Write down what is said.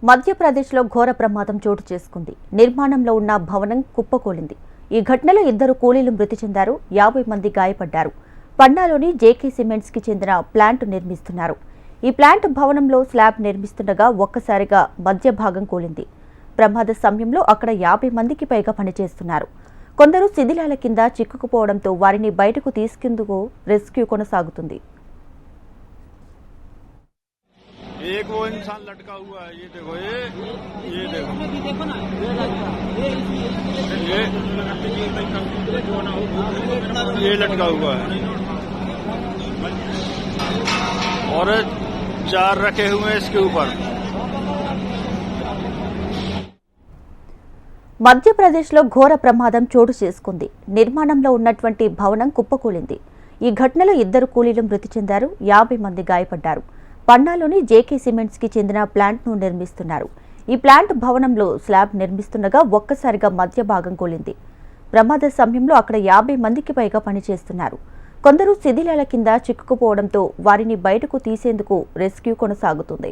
మధ్యప్రదేశ్లో ఘోర ప్రమాదం చోటు చేసుకుంది. నిర్మాణంలో ఉన్న భవనం కుప్పకూలింది. ఈ ఘటనలో 2 కూలీలు మృతి చెందారు. 50 మంది గాయపడ్డారు. పన్నాలోని జేకే సిమెంట్స్ కి చెందిన ప్లాంట్ నిర్మిస్తున్నారు. ఈ ప్లాంట్ భవనంలో స్లాబ్ నిర్మిస్తుండగా ఒక్కసారిగా మధ్య భాగం కూలింది. ప్రమాద సమయంలో అక్కడ 50 మందికి పైగా పనిచేస్తున్నారు. కొందరు శిథిలాల కింద చిక్కుకుపోవడంతో వారిని బయటకు తీసుకెందుకు రెస్క్యూ కొనసాగుతుంది. एक वो इंसान लटका हुआ है, ये देखो, ये देखो ना, ये लटका हुआ है और 4 रखे हुए हैं इसके ऊपर। మధ్యప్రదేశ్లో ఘోర ప్రమాదం చోటు చేసుకుంది. నిర్మాణంలో ఉన్నటువంటి భవనం కుప్పకూలింది. ఈ ఘటనలో 2 కూలీలు మృతి చెందారు. 50 మంది గాయపడ్డారు. పన్నాలోని జేకే సిమెంట్స్ కి చెందిన ప్లాంట్ ను నిర్మిస్తున్నారు. ఈ ప్లాంట్ భవనంలో స్లాబ్ నిర్మిస్తుండగా ఒక్కసారిగా మధ్య భాగం కూలింది. ప్రమాద సమయంలో అక్కడ 50 మందికి పైగా పనిచేస్తున్నారు. కొందరు శిథిలాల కింద చిక్కుకుపోవడంతో వారిని బయటకు తీసేందుకు రెస్క్యూ కొనసాగుతుంది.